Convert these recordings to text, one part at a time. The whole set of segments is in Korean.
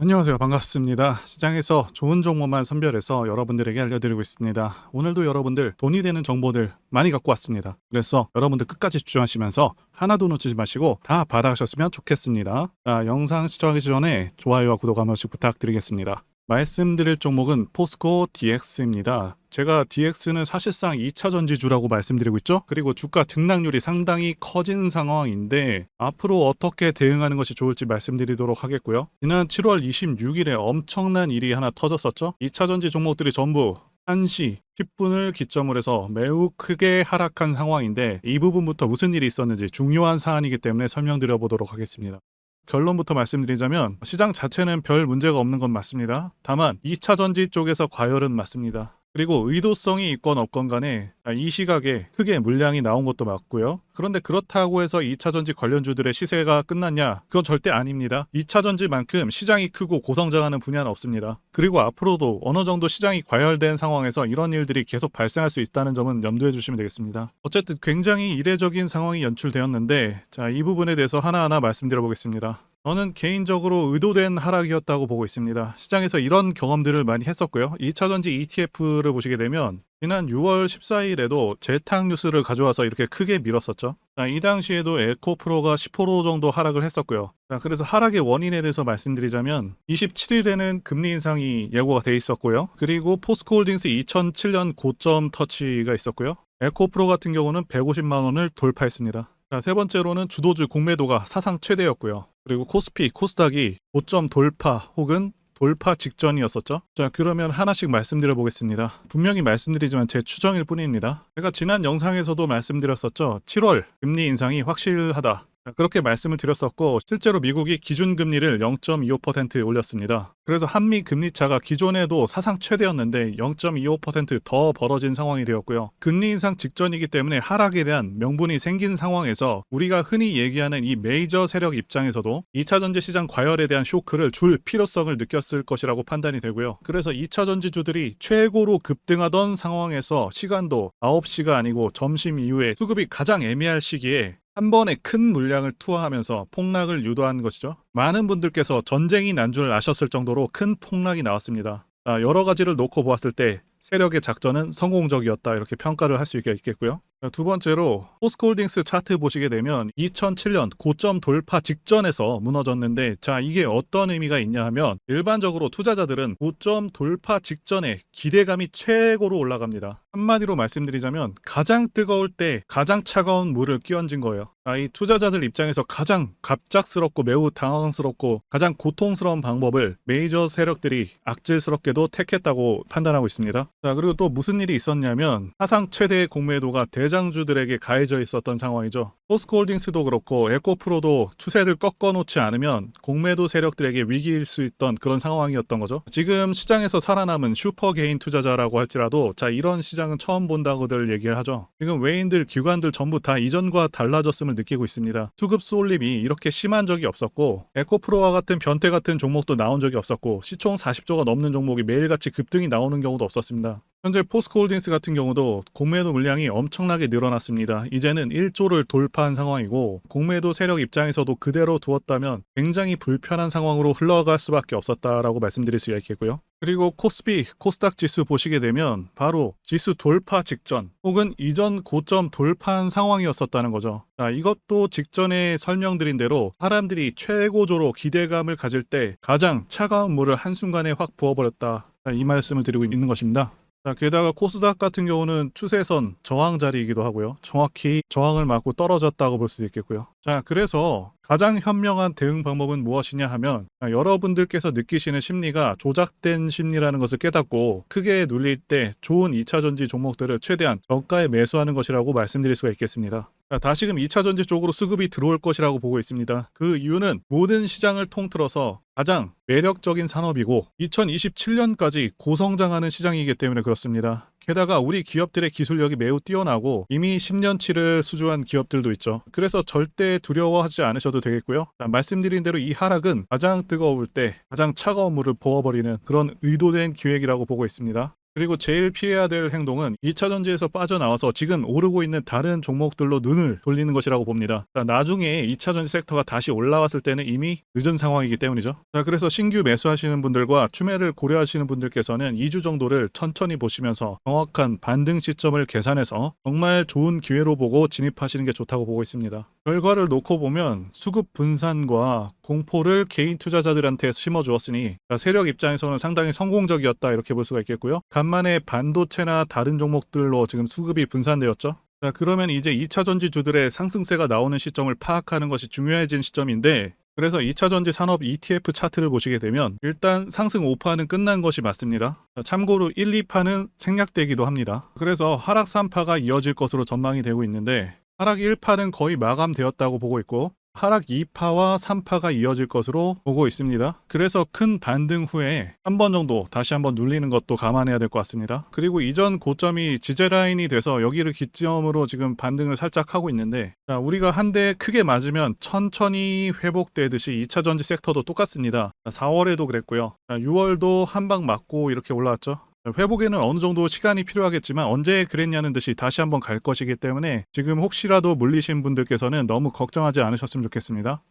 안녕하세요. 반갑습니다. 시장에서 좋은 정보만 선별해서 여러분들에게 알려드리고 있습니다. 오늘도 여러분들 돈이 되는 정보들 많이 갖고 왔습니다. 그래서 여러분들 끝까지 집중하시면서 하나도 놓치지 마시고 다 받아가셨으면 좋겠습니다. 자, 영상 시청하기 전에 좋아요와 구독 한 번씩 부탁드리겠습니다. 말씀드릴 종목은 포스코 DX입니다. 제가 DX는 사실상 2차 전지주라고 말씀드리고 있죠. 그리고 주가 등락률이 상당히 커진 상황인데 앞으로 어떻게 대응하는 것이 좋을지 말씀드리도록 하겠고요. 지난 7월 26일에 엄청난 일이 하나 터졌었죠. 2차 전지 종목들이 전부 1시 10분을 기점으로 해서 매우 크게 하락한 상황인데 이 부분부터 무슨 일이 있었는지 중요한 사안이기 때문에 설명드려 보도록 하겠습니다. 결론부터 말씀드리자면 시장 자체는 별 문제가 없는 건 맞습니다. 다만 2차 전지 쪽에서 과열은 맞습니다. 그리고 의도성이 있건 없건 간에 이 시각에 크게 물량이 나온 것도 맞고요. 그런데 그렇다고 해서 2차 전지 관련주들의 시세가 끝났냐? 그건 절대 아닙니다. 2차 전지만큼 시장이 크고 고성장하는 분야는 없습니다. 그리고 앞으로도 어느 정도 시장이 과열된 상황에서 이런 일들이 계속 발생할 수 있다는 점은 염두에 주시면 되겠습니다. 어쨌든 굉장히 이례적인 상황이 연출되었는데 이 부분에 대해서 하나하나 말씀드려 보겠습니다. 저는 개인적으로 의도된 하락이었다고 보고 있습니다. 시장에서 이런 경험들을 많이 했었고요. 2차전지 ETF를 보시게 되면 지난 6월 14일에도 재탕 뉴스를 가져와서 이렇게 크게 밀었었죠. 이 당시에도 에코프로가 10% 정도 하락을 했었고요. 그래서 하락의 원인에 대해서 말씀드리자면 27일에는 금리 인상이 예고가 돼 있었고요. 그리고 포스코홀딩스 2007년 고점 터치가 있었고요. 에코프로 같은 경우는 150만 원을 돌파했습니다. 세 번째로는 주도주 공매도가 사상 최대였고요. 그리고 코스피, 코스닥이 고점 돌파 혹은 돌파 직전이었었죠. 자, 그러면 하나씩 말씀드려 보겠습니다. 분명히 말씀드리지만 제 추정일 뿐입니다. 제가 지난 영상에서도 말씀드렸었죠. 7월 금리 인상이 확실하다. 그렇게 말씀을 드렸었고 실제로 미국이 기준금리를 0.25% 올렸습니다. 그래서 한미 금리차가 기존에도 사상 최대였는데 0.25% 더 벌어진 상황이 되었고요. 금리 인상 직전이기 때문에 하락에 대한 명분이 생긴 상황에서 우리가 흔히 얘기하는 이 메이저 세력 입장에서도 2차 전지 시장 과열에 대한 쇼크를 줄 필요성을 느꼈을 것이라고 판단이 되고요. 그래서 2차 전지주들이 최고로 급등하던 상황에서 시간도 9시가 아니고 점심 이후에 수급이 가장 애매할 시기에 한 번에 큰 물량을 투하하면서 폭락을 유도한 것이죠. 많은 분들께서 전쟁이 난 줄 아셨을 정도로 큰 폭락이 나왔습니다. 여러 가지를 놓고 보았을 때 세력의 작전은 성공적이었다 이렇게 평가를 할 수 있겠고요. 두 번째로 포스코홀딩스 차트 보시게 되면 2007년 고점 돌파 직전에서 무너졌는데 이게 어떤 의미가 있냐 하면 일반적으로 투자자들은 고점 돌파 직전에 기대감이 최고로 올라갑니다. 한마디로 말씀드리자면 가장 뜨거울 때 가장 차가운 물을 끼얹은 거예요. 이 투자자들 입장에서 가장 갑작스럽고 매우 당황스럽고 가장 고통스러운 방법을 메이저 세력들이 악질스럽게도 택했다고 판단하고 있습니다. 그리고 또 무슨 일이 있었냐면 사상 최대의 공매도가 대장주들에게 가해져 있었던 상황이죠. 포스코홀딩스도 그렇고 에코프로도 추세를 꺾어놓지 않으면 공매도 세력들에게 위기일 수 있던 그런 상황이었던 거죠. 지금 시장에서 살아남은 슈퍼개인 투자자라고 할지라도 이런 시장은 처음 본다고들 얘기를 하죠. 지금 외인들, 기관들 전부 다 이전과 달라졌음을 느끼고 있습니다. 수급 쏠림이 이렇게 심한 적이 없었고 에코프로와 같은 변태 같은 종목도 나온 적이 없었고 시총 40조가 넘는 종목이 매일같이 급등이 나오는 경우도 없었습니다. 현재 포스코홀딩스 같은 경우도 공매도 물량이 엄청나게 늘어났습니다. 이제는 1조를 돌파한 상황이고 공매도 세력 입장에서도 그대로 두었다면 굉장히 불편한 상황으로 흘러갈 수밖에 없었다라고 말씀드릴 수가 있겠고요. 그리고 코스피, 코스닥 지수 보시게 되면 바로 지수 돌파 직전 혹은 이전 고점 돌파한 상황이었었다는 거죠. 이것도 직전에 설명드린 대로 사람들이 최고조로 기대감을 가질 때 가장 차가운 물을 한순간에 확 부어버렸다. 이 말씀을 드리고 있는 것입니다. 게다가 코스닥 같은 경우는 추세선 저항 자리이기도 하고요. 정확히 저항을 맞고 떨어졌다고 볼 수도 있겠고요. 그래서 가장 현명한 대응 방법은 무엇이냐 하면 여러분들께서 느끼시는 심리가 조작된 심리라는 것을 깨닫고 크게 눌릴 때 좋은 2차 전지 종목들을 최대한 저가에 매수하는 것이라고 말씀드릴 수가 있겠습니다. 다시금 2차 전지 쪽으로 수급이 들어올 것이라고 보고 있습니다. 그 이유는 모든 시장을 통틀어서 가장 매력적인 산업이고 2027년까지 고성장하는 시장이기 때문에 그렇습니다. 게다가 우리 기업들의 기술력이 매우 뛰어나고 이미 10년치를 수주한 기업들도 있죠. 그래서 절대 두려워하지 않으셔도 되겠고요. 말씀드린 대로 이 하락은 가장 뜨거울 때 가장 차가운 물을 부어버리는 그런 의도된 기획이라고 보고 있습니다. 그리고 제일 피해야 될 행동은 2차 전지에서 빠져나와서 지금 오르고 있는 다른 종목들로 눈을 돌리는 것이라고 봅니다. 자, 나중에 2차 전지 섹터가 다시 올라왔을 때는 이미 늦은 상황이기 때문이죠. 자, 그래서 신규 매수하시는 분들과 추매를 고려하시는 분들께서는 2주 정도를 천천히 보시면서 정확한 반등 시점을 계산해서 정말 좋은 기회로 보고 진입하시는 게 좋다고 보고 있습니다. 결과를 놓고 보면 수급 분산과 공포를 개인 투자자들한테 심어주었으니 세력 입장에서는 상당히 성공적이었다 이렇게 볼 수가 있겠고요. 간만에 반도체나 다른 종목들로 지금 수급이 분산되었죠. 자, 그러면 이제 2차 전지주들의 상승세가 나오는 시점을 파악하는 것이 중요해진 시점인데, 그래서 2차 전지 산업 ETF 차트를 보시게 되면 일단 상승 5파는 끝난 것이 맞습니다. 참고로 1, 2파는 생략되기도 합니다. 그래서 하락 3파가 이어질 것으로 전망이 되고 있는데, 하락 1파는 거의 마감되었다고 보고 있고 하락 2파와 3파가 이어질 것으로 보고 있습니다. 그래서 큰 반등 후에 한 번 정도 다시 한번 눌리는 것도 감안해야 될 것 같습니다. 그리고 이전 고점이 지지라인이 돼서 여기를 기점으로 지금 반등을 살짝 하고 있는데, 자, 우리가 한 대 크게 맞으면 천천히 회복되듯이 2차 전지 섹터도 똑같습니다. 4월에도 그랬고요. 6월도 한 방 맞고 이렇게 올라왔죠. 회복에는 어느 정도 시간이 필요하겠지만 언제 그랬냐는 듯이 다시 한번 갈 것이기 때문에 지금 혹시라도 물리신 분들께서는 너무 걱정하지 않으셨으면 좋겠습니다.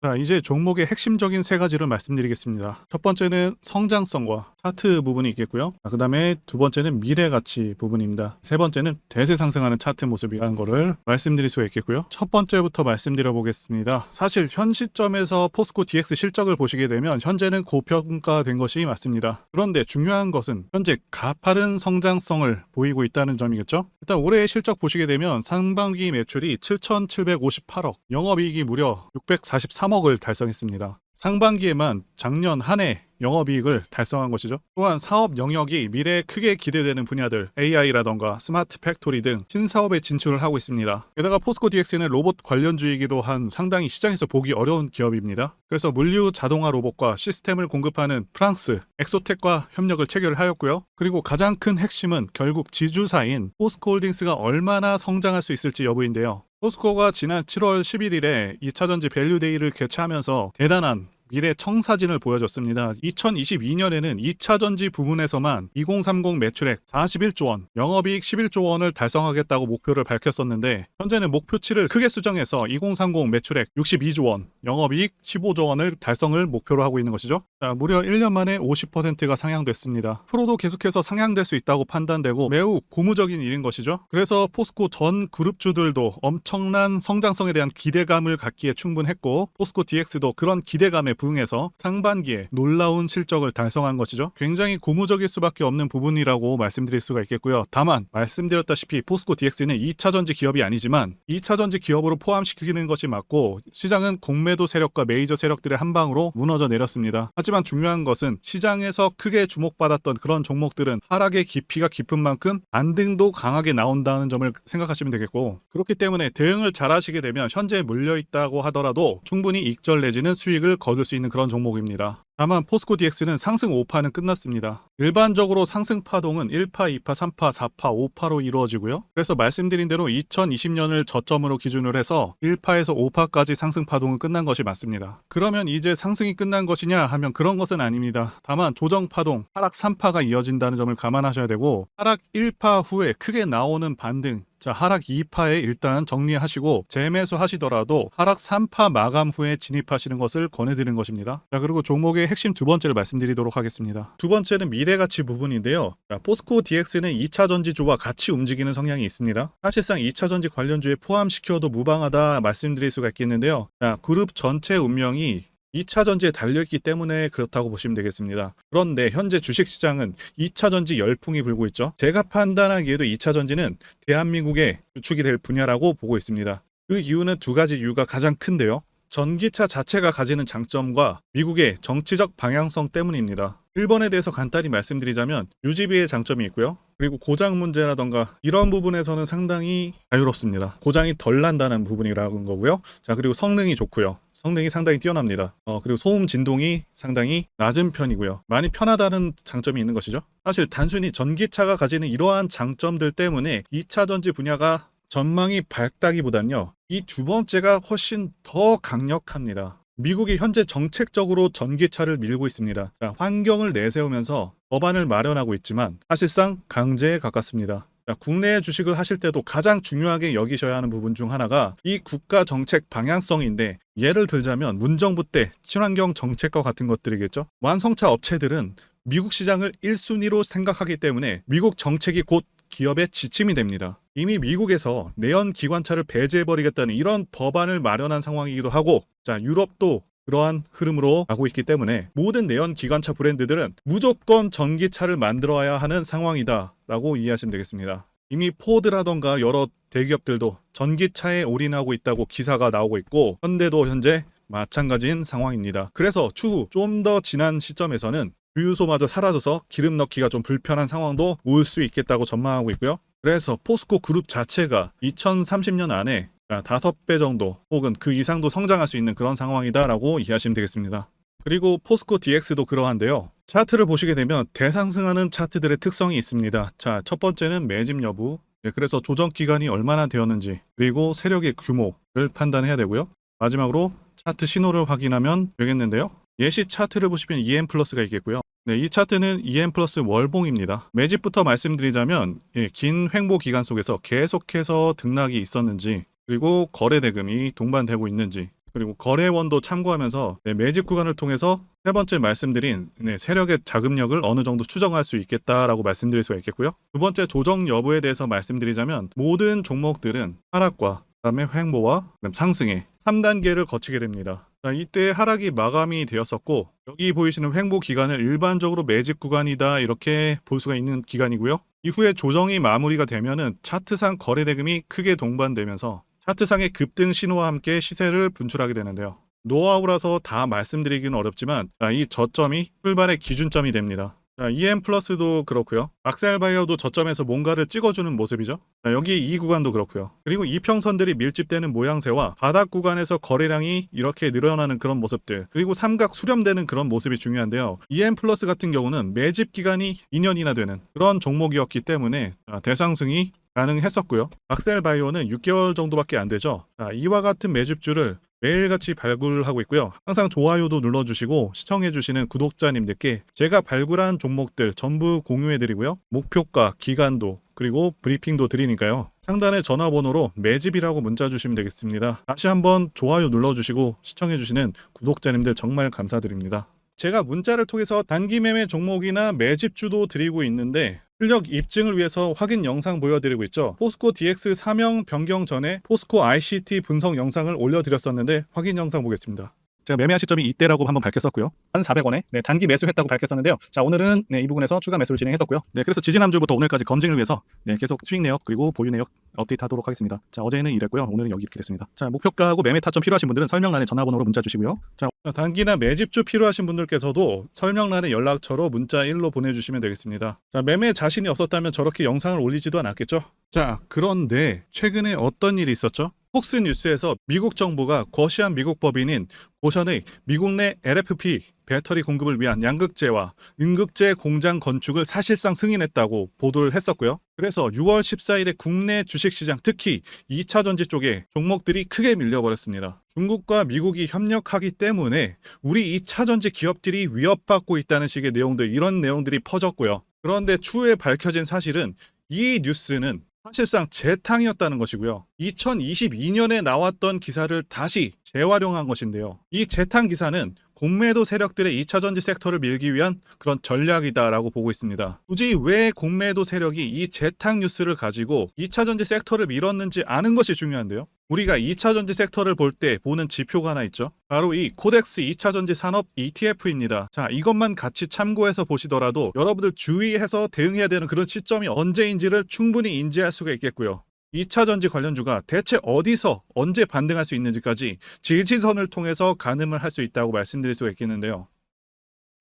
자, 이제 종목의 핵심적인 세 가지를 말씀드리겠습니다. 첫 번째는 성장성과 차트 부분이 있겠고요. 그 다음에 두 번째는 미래가치 부분입니다. 세 번째는 대세 상승하는 차트 모습이라는 거를 말씀드릴 수가 있겠고요. 첫 번째부터 말씀드려 보겠습니다. 사실 현 시점에서 포스코 DX 실적을 보시게 되면 현재는 고평가된 것이 맞습니다. 그런데 중요한 것은 현재 가파른 성장성을 보이고 있다는 점이겠죠. 일단 올해의 실적 보시게 되면 상반기 매출이 7,758억, 영업이익이 무려 643억을 달성했습니다. 상반기에만 작년 한 해 영업이익을 달성한 것이죠. 또한 사업 영역이 미래에 크게 기대되는 분야들 AI라던가 스마트 팩토리 등 신사업에 진출을 하고 있습니다. 게다가 포스코 DX는 로봇 관련주이기도 한 상당히 시장에서 보기 어려운 기업입니다. 그래서 물류 자동화 로봇과 시스템을 공급하는 프랑스 엑소텍과 협력을 체결하였고요. 그리고 가장 큰 핵심은 결국 지주사인 포스코홀딩스가 얼마나 성장할 수 있을지 여부인데요. 포스코가 지난 7월 11일에 2차전지 밸류데이를 개최하면서 대단한 미래 청사진을 보여줬습니다. 2022년에는 2차전지 부문에서만 2030 매출액 41조 원, 영업이익 11조 원을 달성하겠다고 목표를 밝혔었는데 현재는 목표치를 크게 수정해서 2030 매출액 62조 원, 영업이익 15조 원을 달성을 목표로 하고 있는 것이죠. 자, 무려 1년 만에 50%가 상향됐습니다. 프로도 계속해서 상향될 수 있다고 판단되고 매우 고무적인 일인 것이죠. 그래서 포스코 전 그룹주들도 엄청난 성장성에 대한 기대감을 갖기에 충분했고 포스코 DX도 그런 기대감에 부응해서 상반기에 놀라운 실적을 달성한 것이죠. 굉장히 고무적일 수밖에 없는 부분이라고 말씀드릴 수가 있겠고요. 다만 말씀드렸다시피 포스코 DX는 2차전지 기업이 아니지만 2차전지 기업으로 포함시키는 것이 맞고 시장은 공매도 세력과 메이저 세력들의 한 방으로 무너져 내렸습니다. 하지만 중요한 것은 시장에서 크게 주목받았던 그런 종목들은 하락의 깊이가 깊은 만큼 반등도 강하게 나온다는 점을 생각하시면 되겠고, 그렇기 때문에 대응을 잘 하시게 되면 현재 물려있다고 하더라도 충분히 익절 내지는 수익을 거둘 수 있는 그런 종목입니다. 다만 포스코 DX는 상승 5파는 끝났습니다. 일반적으로 상승 파동은 1파, 2파, 3파, 4파, 5파로 이루어지고요. 그래서 말씀드린 대로 2020년을 저점으로 기준으로 해서 1파에서 5파까지 상승 파동은 끝난 것이 맞습니다. 그러면 이제 상승이 끝난 것이냐 하면 그런 것은 아닙니다. 다만 조정 파동, 하락 3파가 이어진다는 점을 감안하셔야 되고 하락 1파 후에 크게 나오는 반등, 자, 하락 2파에 일단 정리하시고 재매수 하시더라도 하락 3파 마감 후에 진입하시는 것을 권해드리는 것입니다. 자, 그리고 종목의 핵심 두 번째를 말씀드리도록 하겠습니다. 두 번째는 미래가치 부분인데요. 자, 포스코 DX는 2차 전지주와 같이 움직이는 성향이 있습니다. 사실상 2차 전지 관련주에 포함시켜도 무방하다 말씀드릴 수가 있겠는데요. 자, 그룹 전체 운명이 2차 전지에 달려있기 때문에 그렇다고 보시면 되겠습니다. 그런데 현재 주식시장은 2차 전지 열풍이 불고 있죠. 제가 판단하기에도 2차 전지는 대한민국의 주축이 될 분야라고 보고 있습니다. 그 이유는 두 가지 이유가 가장 큰데요. 전기차 자체가 가지는 장점과 미국의 정치적 방향성 때문입니다. 일본에 대해서 간단히 말씀드리자면 유지비의 장점이 있고요. 그리고 고장 문제라던가 이런 부분에서는 상당히 자유롭습니다. 고장이 덜 난다는 부분이라는 거고요. 자, 그리고 성능이 좋고요. 성능이 상당히 뛰어납니다. 그리고 소음 진동이 상당히 낮은 편이고요. 많이 편하다는 장점이 있는 것이죠. 사실 단순히 전기차가 가지는 이러한 장점들 때문에 2차 전지 분야가 전망이 밝다기보다는요. 이 두 번째가 훨씬 더 강력합니다. 미국이 현재 정책적으로 전기차를 밀고 있습니다. 자, 환경을 내세우면서 법안을 마련하고 있지만 사실상 강제에 가깝습니다. 자, 국내 주식을 하실 때도 가장 중요하게 여기셔야 하는 부분 중 하나가 이 국가 정책 방향성인데, 예를 들자면 문정부 때 친환경 정책과 같은 것들이겠죠. 완성차 업체들은 미국 시장을 1순위로 생각하기 때문에 미국 정책이 곧 기업의 지침이 됩니다. 이미 미국에서 내연 기관차를 배제해버리겠다는 이런 법안을 마련한 상황이기도 하고, 자, 유럽도 그러한 흐름으로 가고 있기 때문에 모든 내연 기관차 브랜드들은 무조건 전기차를 만들어야 하는 상황이다라고 이해하시면 되겠습니다. 이미 포드라던가 여러 대기업들도 전기차에 올인하고 있다고 기사가 나오고 있고, 현대도 현재 마찬가지인 상황입니다. 그래서 추후 좀 더 지난 시점에서는 주유소마저 사라져서 기름 넣기가 좀 불편한 상황도 올 수 있겠다고 전망하고 있고요. 그래서 포스코 그룹 자체가 2030년 안에 5배 정도 혹은 그 이상도 성장할 수 있는 그런 상황이다라고 이해하시면 되겠습니다. 그리고 포스코 DX도 그러한데요. 차트를 보시게 되면 대상승하는 차트들의 특성이 있습니다. 자, 첫 번째는 매집 여부, 그래서 조정 기간이 얼마나 되었는지, 그리고 세력의 규모를 판단해야 되고요. 마지막으로 차트 신호를 확인하면 되겠는데요. 예시 차트를 보시면 EM 플러스가 있겠고요. 네, 이 차트는 EM 플러스 월봉입니다. 매집부터 말씀드리자면 긴 횡보 기간 속에서 계속해서 등락이 있었는지, 그리고 거래 대금이 동반되고 있는지, 그리고 거래원도 참고하면서 매집 구간을 통해서 세 번째 말씀드린 세력의 자금력을 어느 정도 추정할 수 있겠다라고 말씀드릴 수가 있겠고요. 두 번째 조정 여부에 대해서 말씀드리자면 모든 종목들은 하락과 그다음에 횡보와 그다음 상승의 3단계를 거치게 됩니다. 자, 이때 하락이 마감이 되었었고, 여기 보이시는 횡보 기간을 일반적으로 매집 구간이다 이렇게 볼 수가 있는 기간이고요. 이후에 조정이 마무리가 되면은 차트상 거래 대금이 크게 동반되면서 차트상의 급등 신호와 함께 시세를 분출하게 되는데요. 노하우라서 다 말씀드리기는 어렵지만 이 저점이 출발의 기준점이 됩니다. 자, EM 플러스도 그렇고요. 악셀바이어도 저점에서 뭔가를 찍어주는 모습이죠. 자, 여기 이 구간도 그렇고요. 그리고 이평선들이 밀집되는 모양새와 바닥 구간에서 거래량이 이렇게 늘어나는 그런 모습들, 그리고 삼각 수렴되는 그런 모습이 중요한데요. EM 플러스 같은 경우는 매집 기간이 2년이나 되는 그런 종목이었기 때문에 대상승이 가능했었고요. 악셀바이오는 6개월 정도밖에 안 되죠. 자, 이와 같은 매집주를 매일같이 발굴하고 있고요. 항상 좋아요도 눌러주시고 시청해주시는 구독자님들께 제가 발굴한 종목들 전부 공유해드리고요. 목표가, 기간도, 그리고 브리핑도 드리니까요. 상단의 전화번호로 매집이라고 문자 주시면 되겠습니다. 다시 한번 좋아요 눌러주시고 시청해주시는 구독자님들 정말 감사드립니다. 제가 문자를 통해서 단기 매매 종목이나 매집주도 드리고 있는데 실력 입증을 위해서 확인 영상 보여드리고 있죠. 포스코 DX 사명 변경 전에 포스코 ICT 분석 영상을 올려드렸었는데 확인 영상 보겠습니다. 제가 매매한 시점이 이때라고 한번 밝혔었고요. 1,400원에 단기 매수했다고 밝혔었는데요. 자, 오늘은 이 부분에서 추가 매수를 진행했었고요. 그래서 지지난주부터 오늘까지 검증을 위해서 계속 수익 내역 그리고 보유 내역 업데이트하도록 하겠습니다. 자, 어제는 이랬고요. 오늘은 여기 이렇게 됐습니다. 자, 목표가하고 매매 타점 필요하신 분들은 설명란에 전화번호로 문자 주시고요. 자, 단기나 매집주 필요하신 분들께서도 설명란에 연락처로 문자 1로 보내주시면 되겠습니다. 자, 매매 자신이 없었다면 저렇게 영상을 올리지도 않았겠죠. 자, 그런데 최근에 어떤 일이 있었죠? 폭스뉴스에서 미국 정부가 거시한 미국 법인인 고션의 미국 내 LFP 배터리 공급을 위한 양극재와 음극재 공장 건축을 사실상 승인했다고 보도를 했었고요. 그래서 6월 14일에 국내 주식시장, 특히 2차전지 쪽에 종목들이 크게 밀려버렸습니다. 중국과 미국이 협력하기 때문에 우리 2차전지 기업들이 위협받고 있다는 식의 내용들, 이런 내용들이 퍼졌고요. 그런데 추후에 밝혀진 사실은 이 뉴스는 사실상 재탕이었다는 것이고요. 2022년에 나왔던 기사를 다시 재활용한 것인데요. 이 재탕 기사는 공매도 세력들의 2차전지 섹터를 밀기 위한 그런 전략이다라고 보고 있습니다. 굳이 왜 공매도 세력이 이 재탕 뉴스를 가지고 2차전지 섹터를 밀었는지 아는 것이 중요한데요. 우리가 2차전지 섹터를 볼 때 보는 지표가 하나 있죠. 바로 이 코덱스 2차전지 산업 ETF입니다. 자, 이것만 같이 참고해서 보시더라도 여러분들 주의해서 대응해야 되는 그런 시점이 언제인지를 충분히 인지할 수가 있겠고요. 2차전지 관련주가 대체 어디서 언제 반등할 수 있는지까지 지지선을 통해서 가늠을 할 수 있다고 말씀드릴 수가 있겠는데요.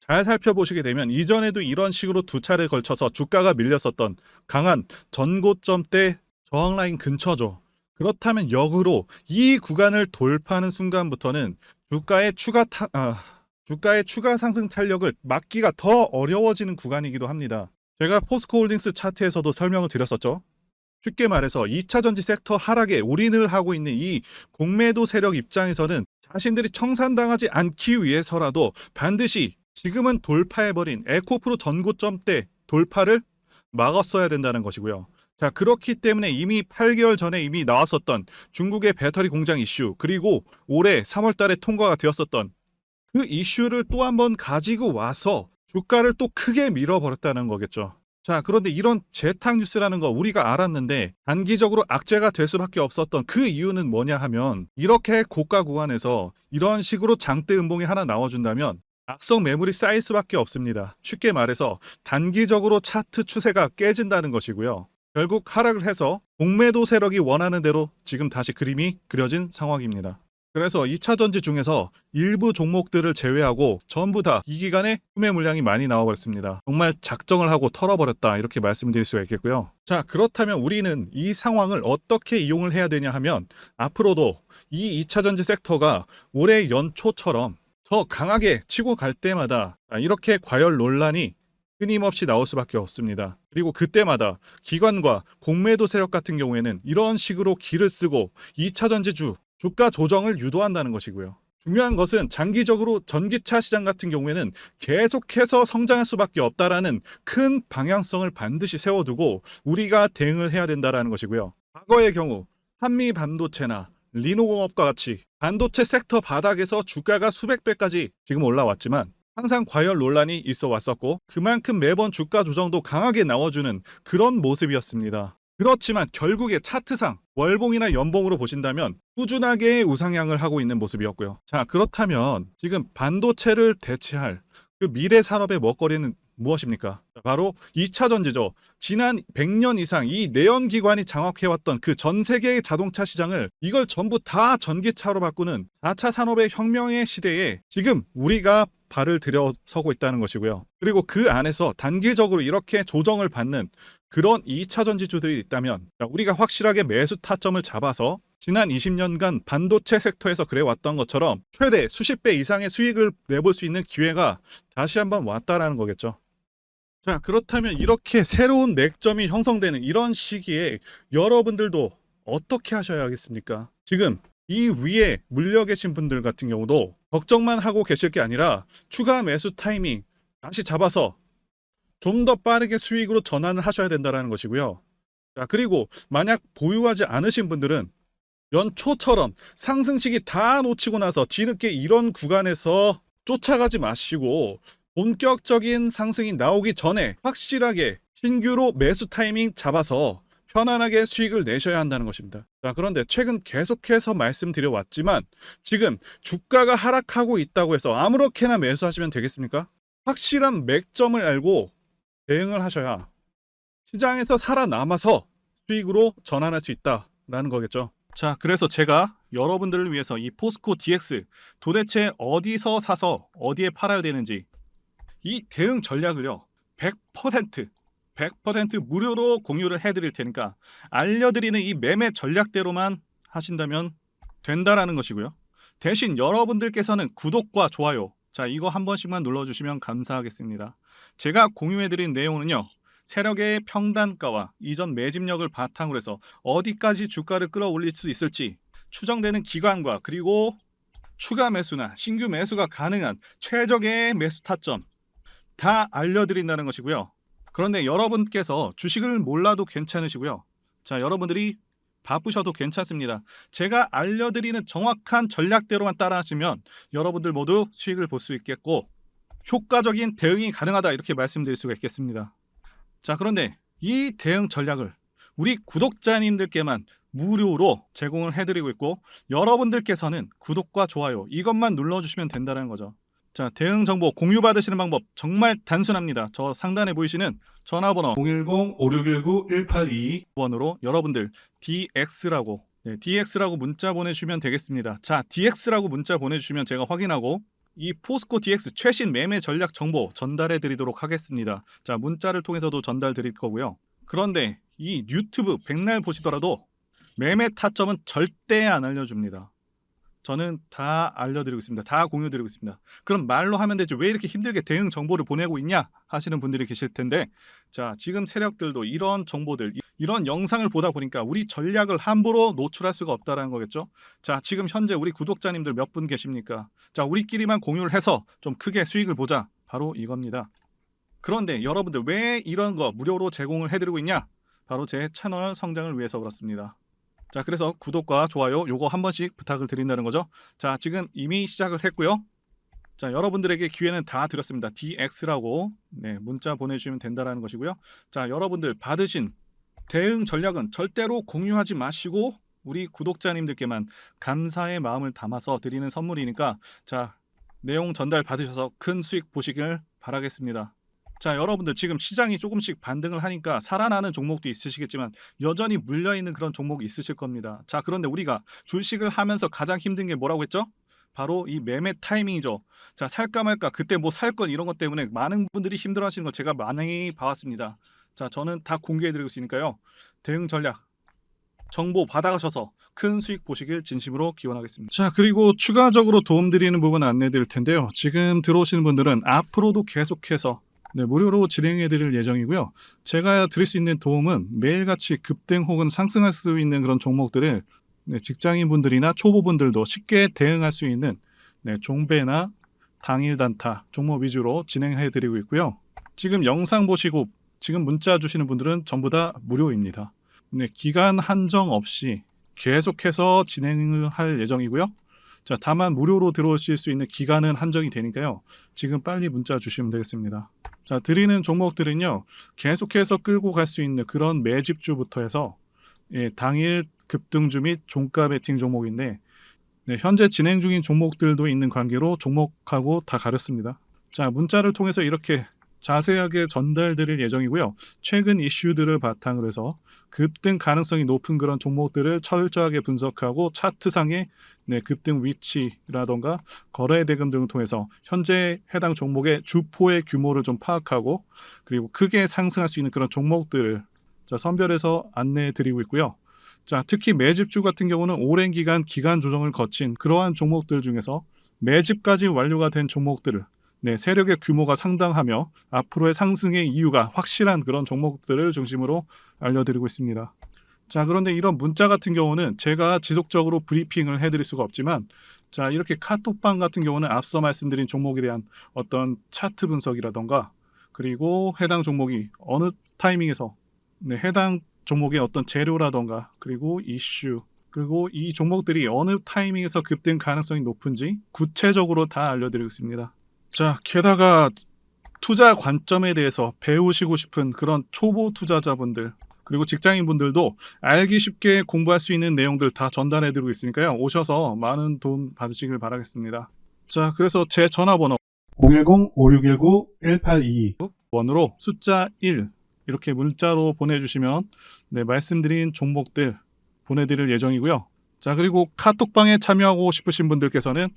잘 살펴보시게 되면 이전에도 이런 식으로 두 차례 걸쳐서 주가가 밀렸었던 강한 전고점대 저항라인 근처죠. 그렇다면 역으로 이 구간을 돌파하는 순간부터는 주가의 추가 상승 탄력을 막기가 더 어려워지는 구간이기도 합니다. 제가 포스코홀딩스 차트에서도 설명을 드렸었죠. 쉽게 말해서 2차 전지 섹터 하락에 올인을 하고 있는 이 공매도 세력 입장에서는 자신들이 청산당하지 않기 위해서라도 반드시 지금은 돌파해버린 에코프로 전고점대 돌파를 막았어야 된다는 것이고요. 자, 그렇기 때문에 이미 8개월 전에 이미 나왔었던 중국의 배터리 공장 이슈, 그리고 올해 3월 달에 통과가 되었었던 그 이슈를 또 한 번 가지고 와서 주가를 또 크게 밀어버렸다는 거겠죠. 자, 그런데 이런 재탕 뉴스라는 거 우리가 알았는데 단기적으로 악재가 될 수밖에 없었던 그 이유는 뭐냐 하면, 이렇게 고가 구간에서 이런 식으로 장대 음봉이 하나 나와준다면 악성 매물이 쌓일 수밖에 없습니다. 쉽게 말해서 단기적으로 차트 추세가 깨진다는 것이고요. 결국 하락을 해서 공매도 세력이 원하는 대로 지금 다시 그림이 그려진 상황입니다. 그래서 2차 전지 중에서 일부 종목들을 제외하고 전부 다 이 기간에 구매 물량이 많이 나와버렸습니다. 정말 작정을 하고 털어버렸다, 이렇게 말씀드릴 수가 있겠고요. 자, 그렇다면 우리는 이 상황을 어떻게 이용을 해야 되냐 하면, 앞으로도 이 2차 전지 섹터가 올해 연초처럼 더 강하게 치고 갈 때마다 이렇게 과열 논란이 끊임없이 나올 수밖에 없습니다. 그리고 그때마다 기관과 공매도 세력 같은 경우에는 이런 식으로 기를 쓰고 2차 전지주 주가 조정을 유도한다는 것이고요. 중요한 것은 장기적으로 전기차 시장 같은 경우에는 계속해서 성장할 수밖에 없다라는 큰 방향성을 반드시 세워두고 우리가 대응을 해야 된다는 것이고요. 과거의 경우 한미 반도체나 리노공업과 같이 반도체 섹터 바닥에서 주가가 수백 배까지 지금 올라왔지만 항상 과열 논란이 있어 왔었고, 그만큼 매번 주가 조정도 강하게 나와주는 그런 모습이었습니다. 그렇지만 결국에 차트상 월봉이나 연봉으로 보신다면 꾸준하게 우상향을 하고 있는 모습이었고요. 자, 그렇다면 지금 반도체를 대체할 그 미래 산업의 먹거리는 무엇입니까? 바로 2차 전지죠. 지난 100년 이상 이 내연기관이 장악해왔던 그 전 세계의 자동차 시장을 이걸 전부 다 전기차로 바꾸는 4차 산업의 혁명의 시대에 지금 우리가 발을 들여서고 있다는 것이고요. 그리고 그 안에서 단기적으로 이렇게 조정을 받는 그런 2차 전지주들이 있다면 우리가 확실하게 매수 타점을 잡아서 지난 20년간 반도체 섹터에서 그래왔던 것처럼 최대 수십 배 이상의 수익을 내볼 수 있는 기회가 다시 한번 왔다라는 거겠죠. 자, 그렇다면 이렇게 새로운 맥점이 형성되는 이런 시기에 여러분들도 어떻게 하셔야겠습니까? 지금 이 위에 물려 계신 분들 같은 경우도 걱정만 하고 계실 게 아니라 추가 매수 타이밍 다시 잡아서 좀 더 빠르게 수익으로 전환을 하셔야 된다는 것이고요. 자, 그리고 만약 보유하지 않으신 분들은 연초처럼 상승 시기 다 놓치고 나서 뒤늦게 이런 구간에서 쫓아가지 마시고 본격적인 상승이 나오기 전에 확실하게 신규로 매수 타이밍 잡아서 편안하게 수익을 내셔야 한다는 것입니다. 자, 그런데 최근 계속해서 말씀드려왔지만 지금 주가가 하락하고 있다고 해서 아무렇게나 매수하시면 되겠습니까? 확실한 맥점을 알고 대응을 하셔야 시장에서 살아남아서 수익으로 전환할 수 있다라는 거겠죠. 자, 그래서 제가 여러분들을 위해서 이 포스코 DX 도대체 어디서 사서 어디에 팔아야 되는지 이 대응 전략을요 100% 무료로 공유를 해드릴 테니까 알려드리는 이 매매 전략대로만 하신다면 된다라는 것이고요. 대신 여러분들께서는 구독과 좋아요, 자, 이거 한 번씩만 눌러주시면 감사하겠습니다. 제가 공유해드린 내용은요, 세력의 평단가와 이전 매집력을 바탕으로 해서 어디까지 주가를 끌어올릴 수 있을지 추정되는 기관과 그리고 추가 매수나 신규 매수가 가능한 최적의 매수 타점 다 알려드린다는 것이고요. 그런데 여러분께서 주식을 몰라도 괜찮으시고요. 자, 여러분들이 바쁘셔도 괜찮습니다. 제가 알려드리는 정확한 전략대로만 따라하시면 여러분들 모두 수익을 볼 수 있겠고 효과적인 대응이 가능하다, 이렇게 말씀드릴 수가 있겠습니다. 자, 그런데 이 대응 전략을 우리 구독자님들께만 무료로 제공을 해드리고 있고 여러분들께서는 구독과 좋아요 이것만 눌러주시면 된다는 거죠. 자, 대응 정보 공유 받으시는 방법 정말 단순합니다. 저 상단에 보이시는 전화번호 010-5619-1822번으로 여러분들 DX라고 DX라고 문자 보내주시면 되겠습니다. 자, DX라고 문자 보내주시면 제가 확인하고 이 포스코 DX 최신 매매 전략 정보 전달해 드리도록 하겠습니다. 자, 문자를 통해서도 전달 드릴 거고요. 그런데 이 유튜브 백날 보시더라도 매매 타점은 절대 안 알려줍니다. 저는 다 알려드리고 있습니다. 다 공유드리고 있습니다. 그럼 말로 하면 되지 왜 이렇게 힘들게 대응 정보를 보내고 있냐 하시는 분들이 계실 텐데, 자, 지금 세력들도 이런 정보들, 이런 영상을 보다 보니까 우리 전략을 함부로 노출할 수가 없다는 거겠죠. 자, 지금 현재 우리 구독자님들 몇 분 계십니까? 자, 우리끼리만 공유를 해서 좀 크게 수익을 보자. 바로 이겁니다. 그런데 여러분들 왜 이런 거 무료로 제공을 해드리고 있냐? 바로 제 채널 성장을 위해서 그렇습니다. 자, 그래서 구독과 좋아요 요거 한 번씩 부탁을 드린다는 거죠. 자, 지금 이미 시작을 했고요. 자, 여러분들에게 기회는 다 드렸습니다. DX라고 문자 보내주시면 된다는 것이고요. 자, 여러분들 받으신 대응 전략은 절대로 공유하지 마시고 우리 구독자님들께만 감사의 마음을 담아서 드리는 선물이니까, 자, 내용 전달 받으셔서 큰 수익 보시길 바라겠습니다. 자, 여러분들 지금 시장이 조금씩 반등을 하니까 살아나는 종목도 있으시겠지만 여전히 물려있는 그런 종목이 있으실 겁니다. 자, 그런데 우리가 주식을 하면서 가장 힘든 게 뭐라고 했죠? 바로 이 매매 타이밍이죠. 자, 살까 말까, 그때 뭐 살 건 이런 것 때문에 많은 분들이 힘들어 하시는 거 제가 많이 봐왔습니다. 자, 저는 다 공개해드리고 있으니까요. 대응 전략 정보 받아가셔서 큰 수익 보시길 진심으로 기원하겠습니다. 자, 그리고 추가적으로 도움드리는 부분 안내 드릴 텐데요. 지금 들어오시는 분들은 앞으로도 계속해서 무료로 진행해 드릴 예정이고요. 제가 드릴 수 있는 도움은 매일같이 급등 혹은 상승할 수 있는 그런 종목들을 직장인분들이나 초보분들도 쉽게 대응할 수 있는 종배나 당일 단타 종목 위주로 진행해 드리고 있고요. 지금 영상 보시고 지금 문자 주시는 분들은 전부 다 무료입니다. 기간 한정 없이 계속해서 진행을 할 예정이고요. 자, 다만 무료로 들어오실 수 있는 기간은 한정이 되니까요. 지금 빨리 문자 주시면 되겠습니다. 자, 드리는 종목들은요, 계속해서 끌고 갈 수 있는 그런 매집주부터 해서 당일 급등주 및 종가 베팅 종목인데, 현재 진행 중인 종목들도 있는 관계로 종목하고 다 가렸습니다. 자, 문자를 통해서 이렇게 자세하게 전달드릴 예정이고요. 최근 이슈들을 바탕으로 해서 급등 가능성이 높은 그런 종목들을 철저하게 분석하고 차트상의 급등 위치라던가 거래 대금 등을 통해서 현재 해당 종목의 주포의 규모를 좀 파악하고, 그리고 크게 상승할 수 있는 그런 종목들을 선별해서 안내해 드리고 있고요. 자, 특히 매집주 같은 경우는 오랜 기간 조정을 거친 그러한 종목들 중에서 매집까지 완료가 된 종목들을 세력의 규모가 상당하며 앞으로의 상승의 이유가 확실한 그런 종목들을 중심으로 알려드리고 있습니다. 자, 그런데 이런 문자 같은 경우는 제가 지속적으로 브리핑을 해드릴 수가 없지만, 자, 이렇게 카톡방 같은 경우는 앞서 말씀드린 종목에 대한 어떤 차트 분석이라던가, 그리고 해당 종목이 어느 타이밍에서 해당 종목의 어떤 재료라던가, 그리고 이슈, 그리고 이 종목들이 어느 타이밍에서 급등 가능성이 높은지 구체적으로 다 알려드리고 있습니다. 자, 게다가 투자 관점에 대해서 배우시고 싶은 그런 초보 투자자분들, 그리고 직장인분들도 알기 쉽게 공부할 수 있는 내용들 다 전달해드리고 있으니까요. 오셔서 많은 도움 받으시길 바라겠습니다. 자, 그래서 제 전화번호 010-5619-1822번으로 숫자 1 이렇게 문자로 보내주시면 말씀드린 종목들 보내드릴 예정이고요. 자, 그리고 카톡방에 참여하고 싶으신 분들께서는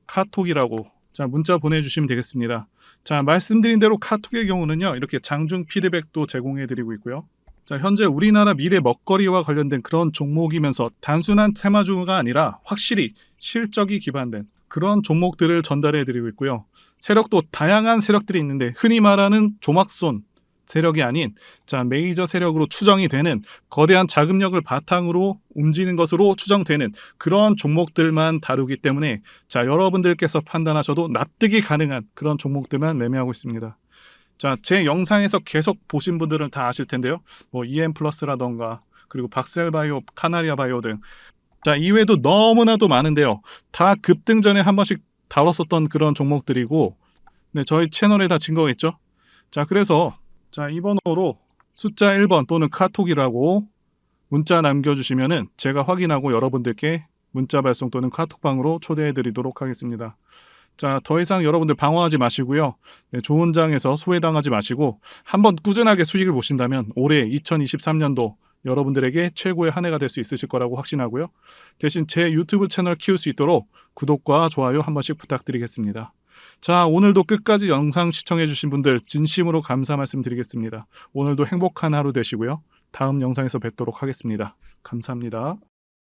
카톡이라고 문자 보내주시면 되겠습니다. 자, 말씀드린 대로 카톡의 경우는요, 이렇게 장중 피드백도 제공해드리고 있고요. 자, 현재 우리나라 미래 먹거리와 관련된 그런 종목이면서 단순한 테마주가 아니라 확실히 실적이 기반된 그런 종목들을 전달해드리고 있고요. 세력도 다양한 세력들이 있는데 흔히 말하는 조막손 세력이 아닌 메이저 세력으로 추정이 되는 거대한 자금력을 바탕으로 움직이는 것으로 추정되는 그런 종목들만 다루기 때문에 여러분들께서 판단하셔도 납득이 가능한 그런 종목들만 매매하고 있습니다. 자, 제 영상에서 계속 보신 분들은 다 아실 텐데요. 뭐 EM플러스라던가 그리고 박셀바이오, 카나리아바이오 등 이외에도 너무나도 많은데요. 다 급등 전에 한 번씩 다뤘었던 그런 종목들이고 저희 채널에 다 증거가 있죠. 자, 그래서 이 번호로 숫자 1번 또는 카톡이라고 문자 남겨주시면은 제가 확인하고 여러분들께 문자 발송 또는 카톡방으로 초대해 드리도록 하겠습니다. 자, 더 이상 여러분들 방황하지 마시고요. 좋은 장에서 소외당하지 마시고 한번 꾸준하게 수익을 보신다면 올해 2023년도 여러분들에게 최고의 한 해가 될 수 있으실 거라고 확신하고요. 대신 제 유튜브 채널 키울 수 있도록 구독과 좋아요 한 번씩 부탁드리겠습니다. 자, 오늘도 끝까지 영상 시청해주신 분들 진심으로 감사 말씀드리겠습니다. 오늘도 행복한 하루 되시고요. 다음 영상에서 뵙도록 하겠습니다. 감사합니다.